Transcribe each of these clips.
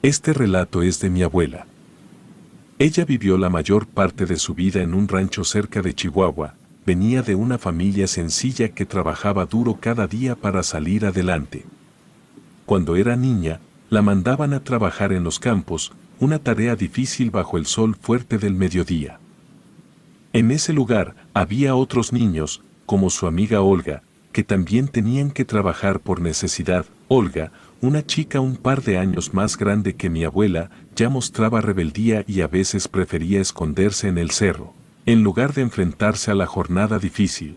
Este relato es de mi abuela. Ella vivió la mayor parte de su vida en un rancho cerca de Chihuahua. Venía de una familia sencilla que trabajaba duro cada día para salir adelante. Cuando era niña, la mandaban a trabajar en los campos, una tarea difícil bajo el sol fuerte del mediodía. En ese lugar había otros niños, como su amiga Olga, que también tenían que trabajar por necesidad. Olga, una chica un par de años más grande que mi abuela, ya mostraba rebeldía y a veces prefería esconderse en el cerro, en lugar de enfrentarse a la jornada difícil.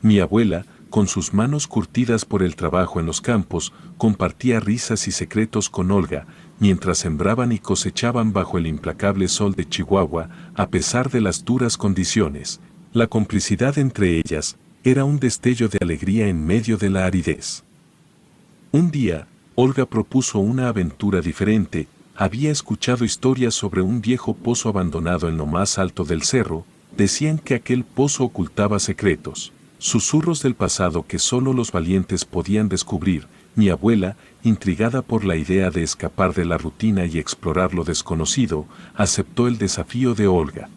Mi abuela, con sus manos curtidas por el trabajo en los campos, compartía risas y secretos con Olga, mientras sembraban y cosechaban bajo el implacable sol de Chihuahua, a pesar de las duras condiciones. La complicidad entre ellas era un destello de alegría en medio de la aridez. Un día, Olga propuso una aventura diferente. Había escuchado historias sobre un viejo pozo abandonado en lo más alto del cerro. Decían que aquel pozo ocultaba secretos, susurros del pasado que solo los valientes podían descubrir. Mi abuela, intrigada por la idea de escapar de la rutina y explorar lo desconocido, aceptó el desafío de Olga.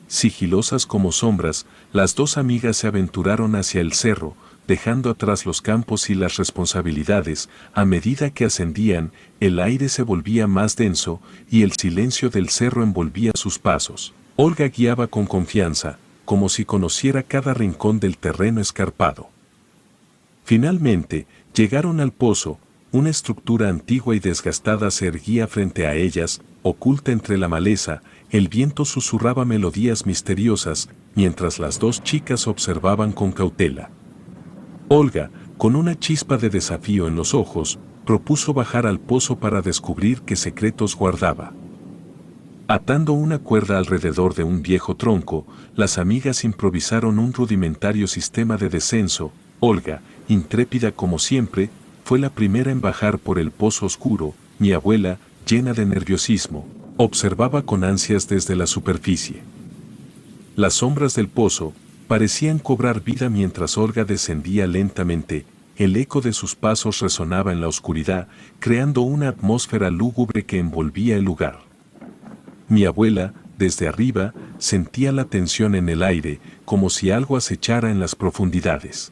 Sigilosas como sombras, las dos amigas se aventuraron hacia el cerro, dejando atrás los campos y las responsabilidades. A medida que ascendían, el aire se volvía más denso y el silencio del cerro envolvía sus pasos. Olga guiaba con confianza, como si conociera cada rincón del terreno escarpado. Finalmente, llegaron al pozo. Una estructura antigua y desgastada se erguía frente a ellas, oculta entre la maleza. El viento susurraba melodías misteriosas, mientras las dos chicas observaban con cautela. Olga, con una chispa de desafío en los ojos, propuso bajar al pozo para descubrir qué secretos guardaba. Atando una cuerda alrededor de un viejo tronco, las amigas improvisaron un rudimentario sistema de descenso. Olga, intrépida como siempre, fue la primera en bajar por el pozo oscuro. Mi abuela, llena de nerviosismo, observaba con ansias desde la superficie. Las sombras del pozo parecían cobrar vida mientras Olga descendía lentamente. El eco de sus pasos resonaba en la oscuridad, creando una atmósfera lúgubre que envolvía el lugar. Mi abuela, desde arriba, sentía la tensión en el aire, como si algo acechara en las profundidades.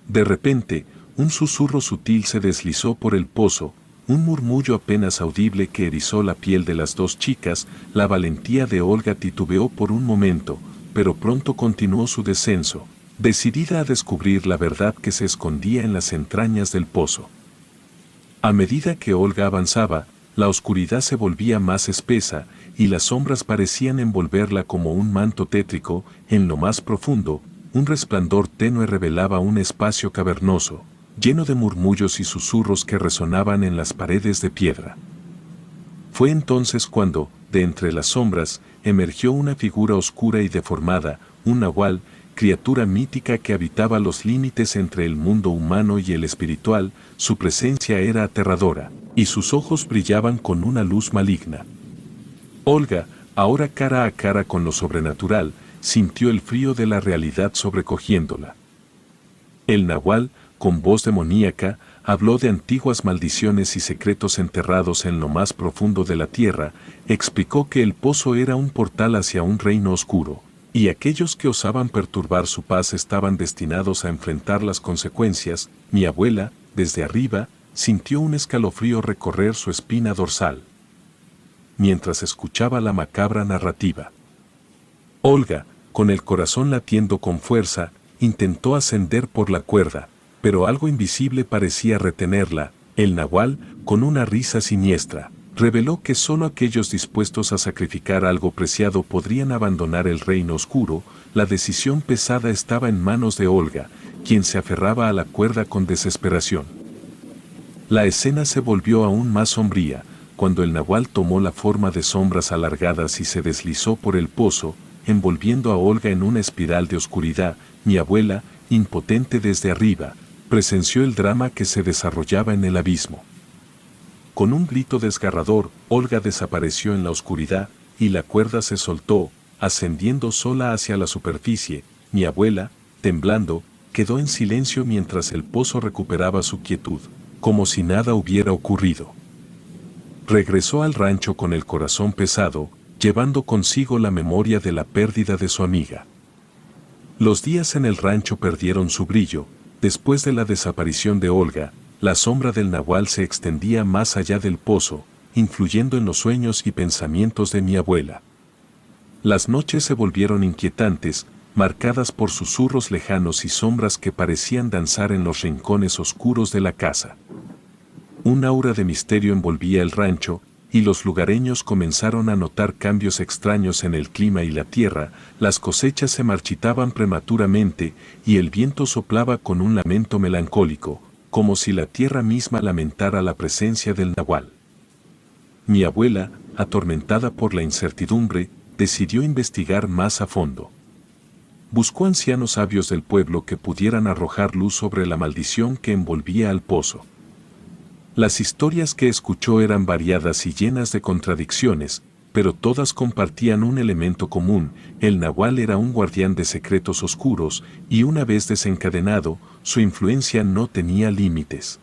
De repente, un susurro sutil se deslizó por el pozo, un murmullo apenas audible que erizó la piel de las dos chicas. La valentía de Olga titubeó por un momento, pero pronto continuó su descenso, decidida a descubrir la verdad que se escondía en las entrañas del pozo. A medida que Olga avanzaba, la oscuridad se volvía más espesa y las sombras parecían envolverla como un manto tétrico. En lo más profundo, un resplandor tenue revelaba un espacio cavernoso, lleno de murmullos y susurros que resonaban en las paredes de piedra. Fue entonces cuando, de entre las sombras, emergió una figura oscura y deformada, un nahual, criatura mítica que habitaba los límites entre el mundo humano y el espiritual. Su presencia era aterradora, y sus ojos brillaban con una luz maligna. Olga, ahora cara a cara con lo sobrenatural, sintió el frío de la realidad sobrecogiéndola. El nahual, con voz demoníaca, habló de antiguas maldiciones y secretos enterrados en lo más profundo de la tierra. Explicó que el pozo era un portal hacia un reino oscuro, y aquellos que osaban perturbar su paz estaban destinados a enfrentar las consecuencias. Mi abuela, desde arriba, sintió un escalofrío recorrer su espina dorsal, mientras escuchaba la macabra narrativa. Olga, con el corazón latiendo con fuerza, intentó ascender por la cuerda, pero algo invisible parecía retenerla. El nahual, con una risa siniestra, reveló que solo aquellos dispuestos a sacrificar algo preciado podrían abandonar el reino oscuro. La decisión pesada estaba en manos de Olga, quien se aferraba a la cuerda con desesperación. La escena se volvió aún más sombría, cuando el nahual tomó la forma de sombras alargadas y se deslizó por el pozo, envolviendo a Olga en una espiral de oscuridad. Mi abuela, impotente desde arriba, presenció el drama que se desarrollaba en el abismo. Con un grito desgarrador, Olga desapareció en la oscuridad, y la cuerda se soltó, ascendiendo sola hacia la superficie. Mi abuela, temblando, quedó en silencio mientras el pozo recuperaba su quietud, como si nada hubiera ocurrido. Regresó al rancho con el corazón pesado, llevando consigo la memoria de la pérdida de su amiga. Los días en el rancho perdieron su brillo. Después de la desaparición de Olga, la sombra del nahual se extendía más allá del pozo, influyendo en los sueños y pensamientos de mi abuela. Las noches se volvieron inquietantes, marcadas por susurros lejanos y sombras que parecían danzar en los rincones oscuros de la casa. Un aura de misterio envolvía el rancho, y los lugareños comenzaron a notar cambios extraños en el clima y la tierra. Las cosechas se marchitaban prematuramente, y el viento soplaba con un lamento melancólico, como si la tierra misma lamentara la presencia del nahual. Mi abuela, atormentada por la incertidumbre, decidió investigar más a fondo. Buscó ancianos sabios del pueblo que pudieran arrojar luz sobre la maldición que envolvía al pozo. Las historias que escuchó eran variadas y llenas de contradicciones, pero todas compartían un elemento común: el nahual era un guardián de secretos oscuros, y una vez desencadenado, su influencia no tenía límites.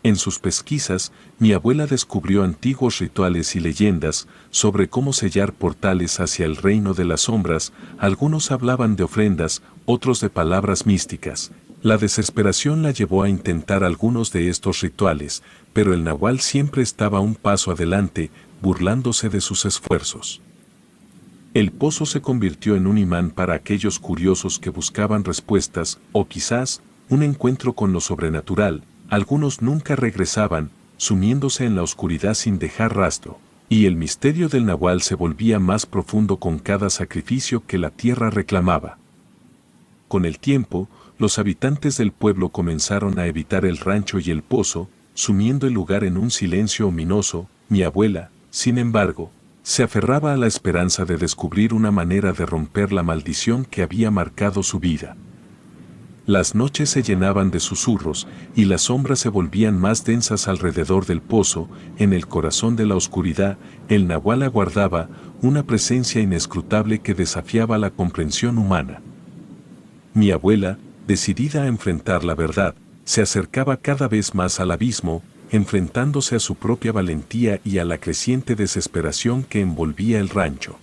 En sus pesquisas, mi abuela descubrió antiguos rituales y leyendas sobre cómo sellar portales hacia el reino de las sombras. Algunos hablaban de ofrendas, otros de palabras místicas. La desesperación la llevó a intentar algunos de estos rituales, pero el nahual siempre estaba un paso adelante, burlándose de sus esfuerzos. El pozo se convirtió en un imán para aquellos curiosos que buscaban respuestas, o quizás, un encuentro con lo sobrenatural. Algunos nunca regresaban, sumiéndose en la oscuridad sin dejar rastro, y el misterio del nahual se volvía más profundo con cada sacrificio que la tierra reclamaba. Con el tiempo, los habitantes del pueblo comenzaron a evitar el rancho y el pozo, sumiendo el lugar en un silencio ominoso. Mi abuela, sin embargo, se aferraba a la esperanza de descubrir una manera de romper la maldición que había marcado su vida. Las noches se llenaban de susurros, y las sombras se volvían más densas alrededor del pozo. En el corazón de la oscuridad, el nahual aguardaba, una presencia inescrutable que desafiaba la comprensión humana. Mi abuela, decidida a enfrentar la verdad, se acercaba cada vez más al abismo, enfrentándose a su propia valentía y a la creciente desesperación que envolvía el rancho.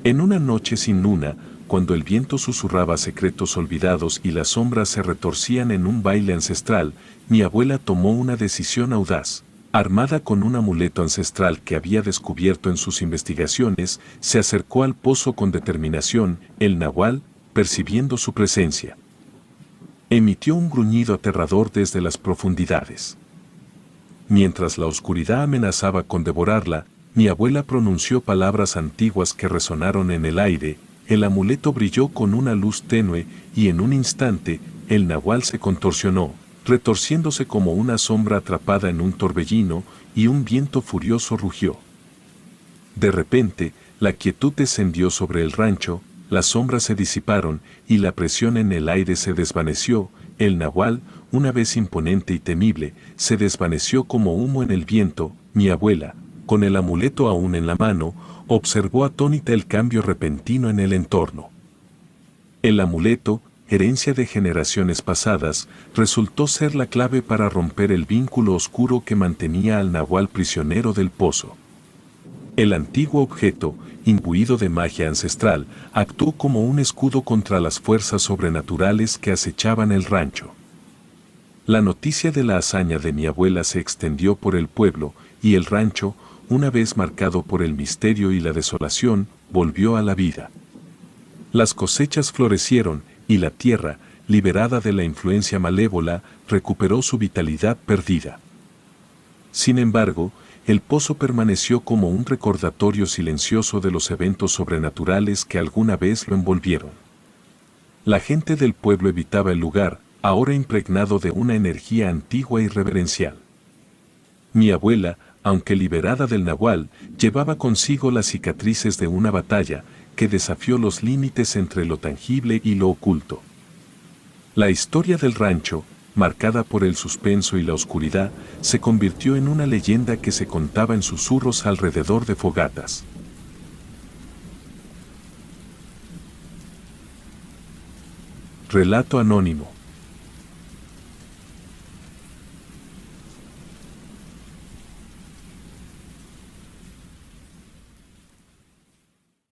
En una noche sin luna, cuando el viento susurraba secretos olvidados y las sombras se retorcían en un baile ancestral, mi abuela tomó una decisión audaz. Armada con un amuleto ancestral que había descubierto en sus investigaciones, se acercó al pozo con determinación. El nahual, percibiendo su presencia, emitió un gruñido aterrador desde las profundidades. Mientras la oscuridad amenazaba con devorarla, mi abuela pronunció palabras antiguas que resonaron en el aire. El amuleto brilló con una luz tenue, y en un instante, el nahual se contorsionó, retorciéndose como una sombra atrapada en un torbellino, y un viento furioso rugió. De repente, la quietud descendió sobre el rancho, las sombras se disiparon, y la presión en el aire se desvaneció. El nahual, una vez imponente y temible, se desvaneció como humo en el viento. Mi abuela, con el amuleto aún en la mano, observó atónita el cambio repentino en el entorno. El amuleto, herencia de generaciones pasadas, resultó ser la clave para romper el vínculo oscuro que mantenía al nahual prisionero del pozo. El antiguo objeto, imbuido de magia ancestral, actuó como un escudo contra las fuerzas sobrenaturales que acechaban el rancho. La noticia de la hazaña de mi abuela se extendió por el pueblo, y el rancho, una vez marcado por el misterio y la desolación, volvió a la vida. Las cosechas florecieron, y la tierra, liberada de la influencia malévola, recuperó su vitalidad perdida. Sin embargo, el pozo permaneció como un recordatorio silencioso de los eventos sobrenaturales que alguna vez lo envolvieron. La gente del pueblo evitaba el lugar, ahora impregnado de una energía antigua y reverencial. Mi abuela, aunque liberada del nahual, llevaba consigo las cicatrices de una batalla que desafió los límites entre lo tangible y lo oculto. La historia del rancho, marcada por el suspenso y la oscuridad, se convirtió en una leyenda que se contaba en susurros alrededor de fogatas. Relato anónimo.